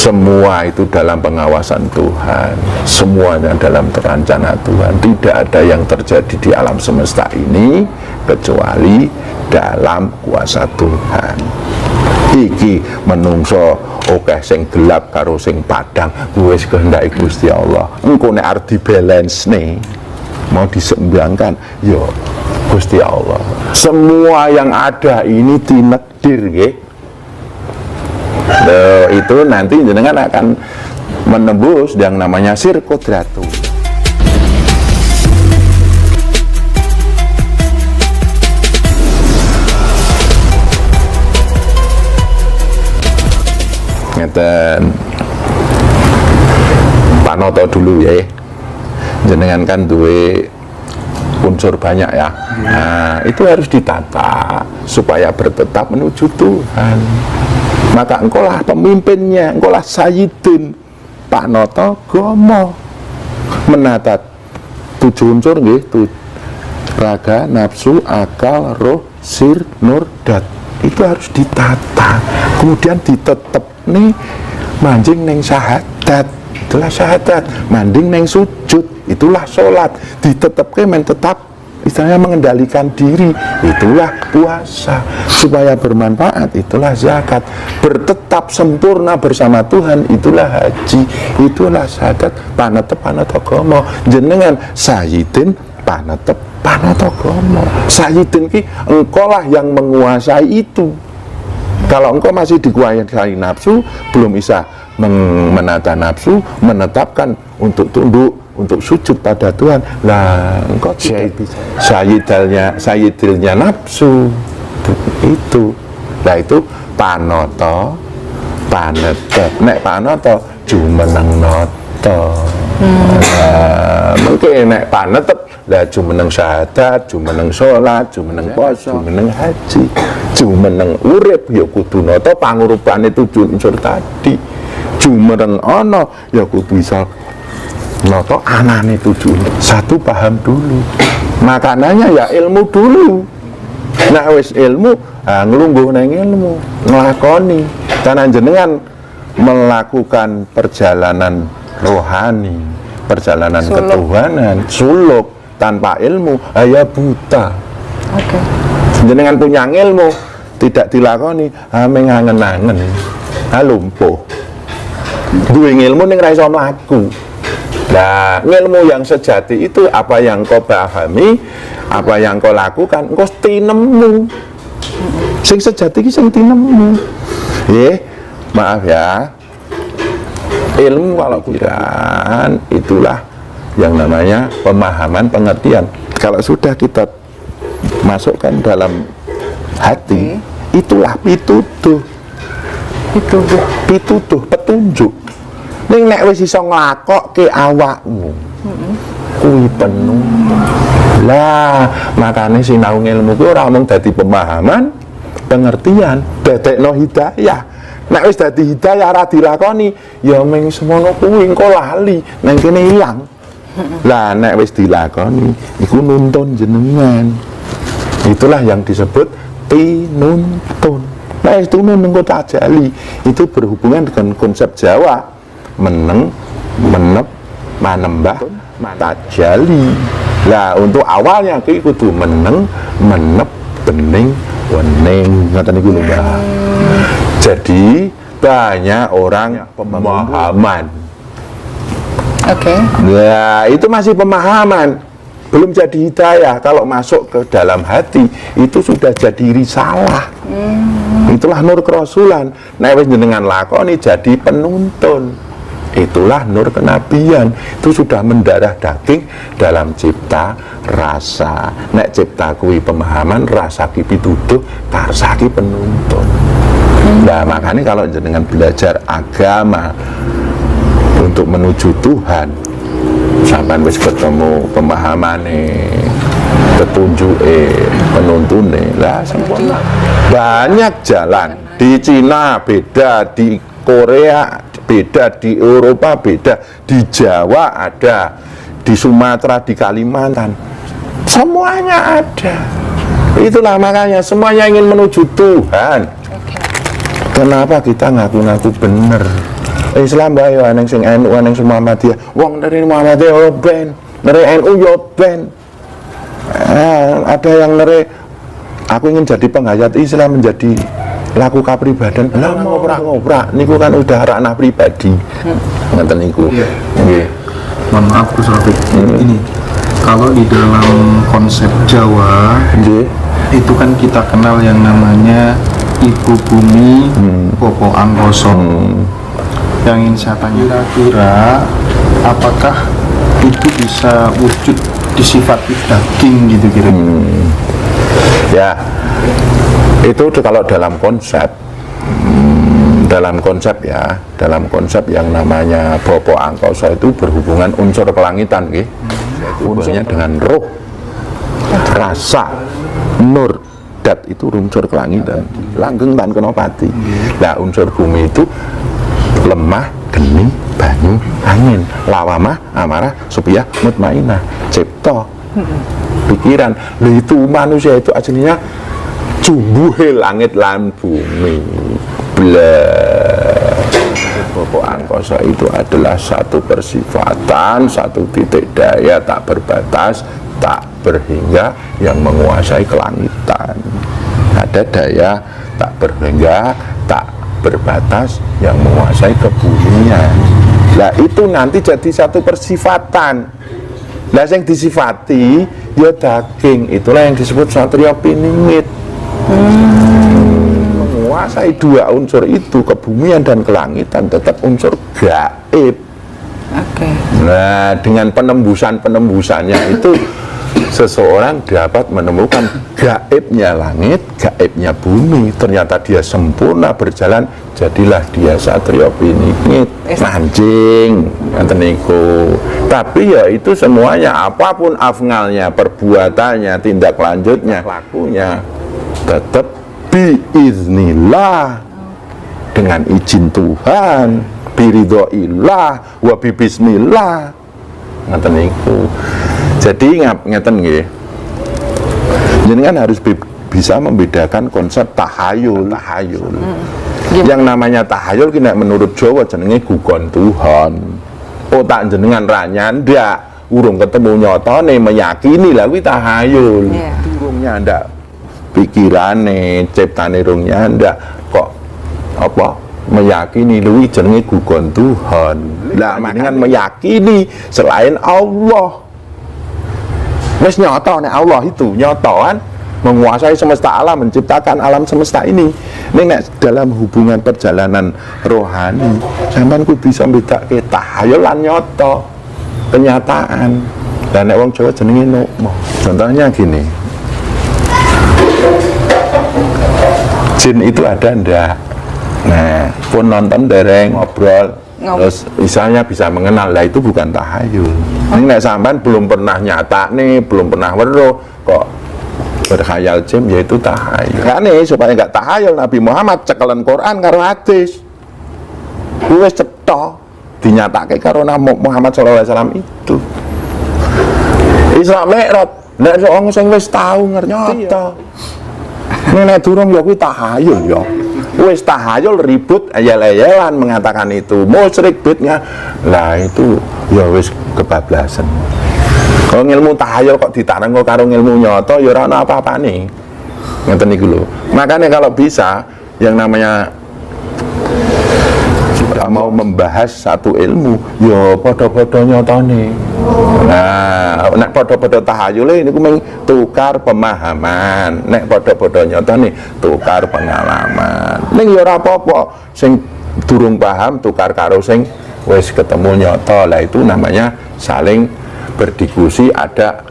semua itu dalam pengawasan Tuhan, semuanya dalam rencana Tuhan. Tidak ada yang terjadi di alam semesta ini kecuali dalam kuasa Tuhan. Iki menungso oke sing gelap karo sing padang wis kehendaki Gusti Allah. Engko nek arep dibalance nih mau disembangkan yo Gusti Allah. Semua yang ada ini tinekdir nggih. Itu nanti jenengan akan menembus yang namanya sir kodratu. Ngeten panoto dulu ya, jenengan kan duwe unsur banyak ya. Nah itu harus ditata supaya bertetap menuju Tuhan. Maka engkaulah pemimpinnya, engkaulah Sayyidin Panoto Gomo, menata 7 unsur nggih, raga, nafsu, akal, roh, sir, nur, dat. Itu harus ditata. Kemudian ditetep nih manjing neng syahadat, itulah syahadat. Manding neng sujud, itulah sholat. Ditetepke men tetap istilahnya mengendalikan diri, itulah puasa. Supaya bermanfaat, itulah zakat. Bertetap sempurna bersama Tuhan, itulah haji. Itulah syahadat panetep panetogomo. Jenengan Sayyidin panetep panetogomo. Sayyidin ki engkaulah yang menguasai itu. Kalau engkau masih dikuasai nafsu, belum bisa menata nafsu, menetapkan untuk tunduk, untuk sujud pada Tuhan. Lah engkau sayyidilnya nafsu itu. Lah itu panoto panetep. Nek panoto jumeneng noto. Mungkin nek panetep lah jumeneng syahadat, jumeneng sholat, jumeneng puasa, jumeneng haji, jumeneng urip ya kudu nata pangurupane 7 unsur tadi. Jumeneng ana ya kudu bisa nata anane 7 unsur. Satu paham dulu. Makanannya ya ilmu dulu. Nah wis ilmu, nglungguh nang ilmu, nglakoni. Karena jenengan melakukan perjalanan rohani, perjalanan ketuhanan, suluk tanpa ilmu, ya buta. Okay. Jenengan punya ilmu, tidak dilakoni, mengangen-angen, lumpuh. Duwe ilmu ning ra iso mlaku. Nah, ilmu yang sejati itu apa yang kau pahami, apa yang kau lakukan, engkau tinemu. Sing sejati ki sing tinemu. Maaf ya. Ilmu kalau pikiran itulah yang namanya pemahaman, pengertian. Kalau sudah kita masukkan dalam hati, itulah pituduh. Pituduh, petunjuk. Ning nek wis iso nglakokke awakmu, kuwi penuh. Lah, makane sinau ilmu kuwi ora mung dadi pemahaman, pengertian, dadekno hidayah. Nek wis dadi hidayah ora dilakoni, ya mung semono kuwi engko lali, nang kene ilang. Lah nek wis dilakoni, iku nuntun jenengan. Itulah yang disebut tinuntun. Nah, itu menunggu tajali. Itu berhubungan dengan konsep Jawa. Meneng, menep, manembah, tajali. Lah untuk awalnya ki kudu meneng, menep, bening, wening. Ngoten niku lho, Mbak. Jadi banyak orang pemahaman. Oke. Nah, itu masih pemahaman. Belum jadi hidayah. Kalau masuk ke dalam hati itu sudah jadi risalah. Itulah nur kerasulan. Nek wis jenengan lakoni jadi penuntun. Itulah nur kenabian. Itu sudah mendarah daging dalam cipta rasa. Nek cipta kuwi pemahaman, rasa ki pituduh, karsa ki penuntun. Nah, makanya kalau jenengan belajar agama untuk menuju Tuhan, sampai wis ketemu pemahamane, petunjuke, penuntune, lah sempurna. Banyak jalan. Di Cina beda, di Korea beda, di Eropa beda, di Jawa ada, di Sumatera, di Kalimantan, semuanya ada. Itulah makanya semuanya ingin menuju Tuhan. Kenapa kita ngaku-ngaku benar? Islam bae yo nang sing NU nang sing Muhammadiyah. Wong dari Muhammadiyah yo ben, dari NU yo ben. Ada yang nere aku ingin jadi penghayat Islam menjadi laku kapribadian. Lah ngoprak-ngoprak niku kan udah ranah pribadi. Ngoten niku. Nggih. Mohon maaf Gus Rafiq. Ini kalau di dalam konsep Jawa, itu kan kita kenal yang namanya Ibu Bumi, Popo Angkoso. Yang ingin saya tanya, kira-kira apakah itu bisa wujud disifati daging gitu kira-kira? Ya, itu kalau dalam konsep yang namanya Popo Angkoso itu berhubungan unsur kelangitan, hubungannya dengan roh, rasa, nur, dat itu unsur kelangitan, langgeng tan kena pati. Nah unsur bumi itu lemah, geni, banyu, angin, lawamah, amarah, supaya mutmainah, cipta, pikiran. Loh itu manusia itu aslinya jumbuhe langit lan bumi. Popo Angkoso itu adalah satu persifatan, satu titik daya tak berbatas, tak berhingga yang menguasai kelangitan. Ada daya tak berhingga, tak berbatas yang menguasai kebumian. Lah itu nanti jadi satu persifatan. Lah yang disifati ya daging, itulah yang disebut satria piningit. Menguasai dua unsur itu, kebumian dan kelangitan, tetap unsur gaib. Nah dengan penembusannya itu seseorang dapat menemukan gaibnya langit, gaibnya bumi. Ternyata dia sempurna berjalan, jadilah dia satria piningit, mancing, ngoten niku. Tapi ya itu semuanya, apapun afngalnya, perbuatannya, tindak lanjutnya, lakunya, tetap biiznillah, dengan izin Tuhan, biridhoillah, wa bismillah, ngoten niku. Jadi ngeten nggih. Jenengan harus bisa membedakan konsep tahayul. Yang namanya tahayul kena menurut Jawa jenenge gugon Tuhan. Otak jenengan ra nyandak, urung ketemu nyatane meyakini lah kuwi tahayul. Urung nyandak pikirane, ciptane rung nyandak kok apa meyakini luwi jenenge gugon Tuhan. Lah dengan meyakini selain Allah wis nyata nek Allah itu nyata kan menguasai semesta alam, menciptakan alam semesta ini. Nek dalam hubungan perjalanan rohani sampean ku bisa bedake tahayul lan nyata, kenyataan. Dan nek wong Jawa jenenge nukmah. Contohnya gini, jin itu ada ndak? Nah, pun nonton dereng ngobrol, terus misalnya bisa mengenal, lah itu bukan tahayul. Ini nek sampean belum pernah nyata nih, belum pernah weruh kok berkhayal jin, yaitu tahayul. Karena supaya nggak tahayul, Nabi Muhammad cekelan Quran karo hadis. Wis cetha dinyatake karo Nabi Muhammad SAW itu. Isra Mi'raj, nek wong sing wis tau ngerti. Nek durung ya kuwi tahayul ya. Wis tahayul ribut ayal-ayalan mengatakan itu musyrik bid'ah. Lah itu ya wis kebablasan. Kalau ilmu tahayul kok ditarang karo ilmu nyata ya ora ana apa-apane. Ngoten niku lho. Makanya kalau bisa yang namanya mau membahas satu ilmu ya padha-padha nyatane. Nah, nek padha-padha tahayule niku mung tukar pemahaman, nek padha-padha nyatane tukar pengalaman. Ning ya ora apa-apa, sing durung paham tukar karo sing wis ketemu nyata. Lah itu namanya saling berdiskusi, ada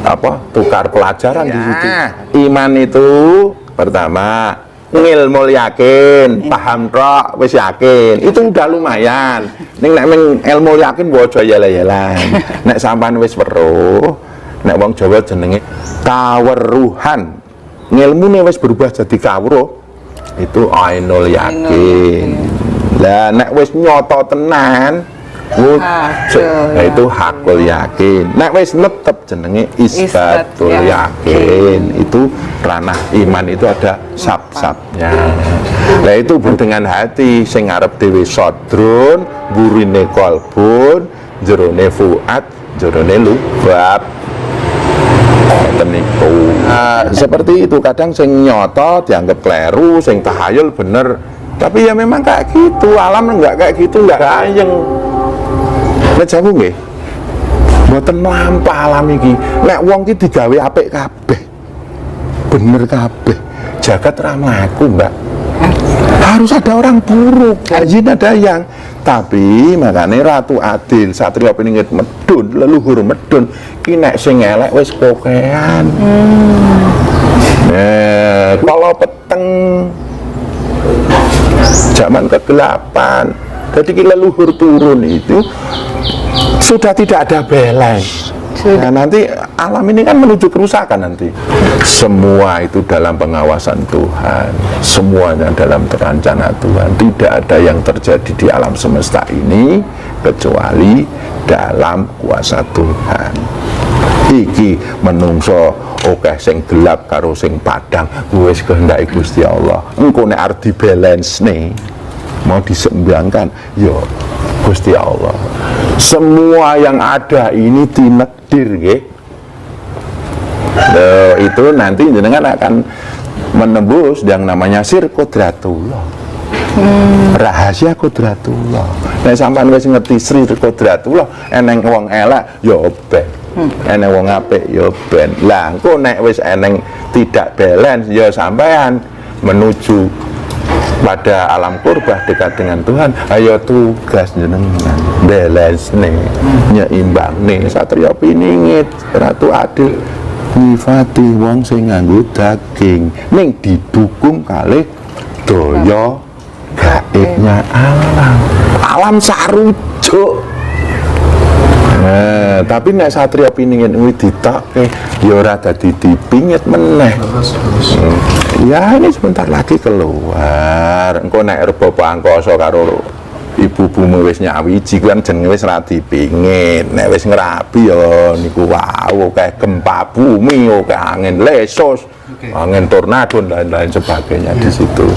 apa? Tukar pelajaran di situ. Iman itu pertama ngilmu yakin, paham tok, wis yakin, itu udah lumayan. Ning nek ilmu yakin waca yala-yalan. Nek sampean wis weruh, nek wong Jawa jenenge kaweruhan. Ngilmune wis berubah jadi kawruh, itu ainul yakin. Lah nek wis nyata tenan, nah itu hakul yakin. Nek wis netep jenenge isbatul yakin. Itu ranah iman itu ada sab-sabnya. Nah itu dengan hati sing ngarep dhewe sodron, burine kolbun, jerone fuad, jerone lubab. Seperti itu, kadang sing nyoto dianggap kleru, sing tahayul bener, tapi ya memang kayak gitu. Alam enggak kayak gitu, enggak ayeng. Nek jamu nggih mboten mlampah alam iki. Nek wong ki digawe apik kabeh, bener kabeh, jagat ra mlaku, Mbak. Harus ada orang buruk, yin ada yang. Tapi makanya Ratu Adil, Satrio Piningit medun, leluhur medun, ki nek sing elek wis kokean. Kalau peteng zaman kegelapan, jadi ki leluhur turun itu sudah tidak ada balance. Nah, nanti alam ini kan menuju kerusakan nanti. Semua itu dalam pengawasan Tuhan, semuanya dalam rencana Tuhan. Tidak ada yang terjadi di alam semesta ini kecuali dalam kuasa Tuhan. Iki menungso oke sing gelap karo sing padang wis kehendaki Gusti Allah. Engko nek arep dibalance nih mau disembangkan yo Gusti Allah. Semua yang ada ini tinekdir nggih. Itu nanti jenengan akan menembus yang namanya sir kodratullah. Rahasia kodratullah. Nek sampean wis ngerti sir kodratullah, eneng wong elek ya ben. Eneng wong apik ya ben. Lah engko nek wis eneng tidak balance ya sampean menuju pada alam kurbah dekat dengan Tuhan. Ayo tugas jenengan balance nih, nyeimbang nih. Satrio Piningit, Ratu Adil nyifati wong sing nganggo daging ning didukung kalih daya gaibnya alam sarujuk. Tapi nek Satrio Piningit kuwi ditokke ya ora dadi dipingit meneh. Ya ini sebentar lagi keluar. Engko nek Bapak Angkasa karo ibu-ibumu wis nyawiji kan jenenge wis ra dipingit. Nek wis ngrabi ya niku wau kayak gempa bumi, kayak angin lesos, angin tornado dan lain-lain sebagainya di situ.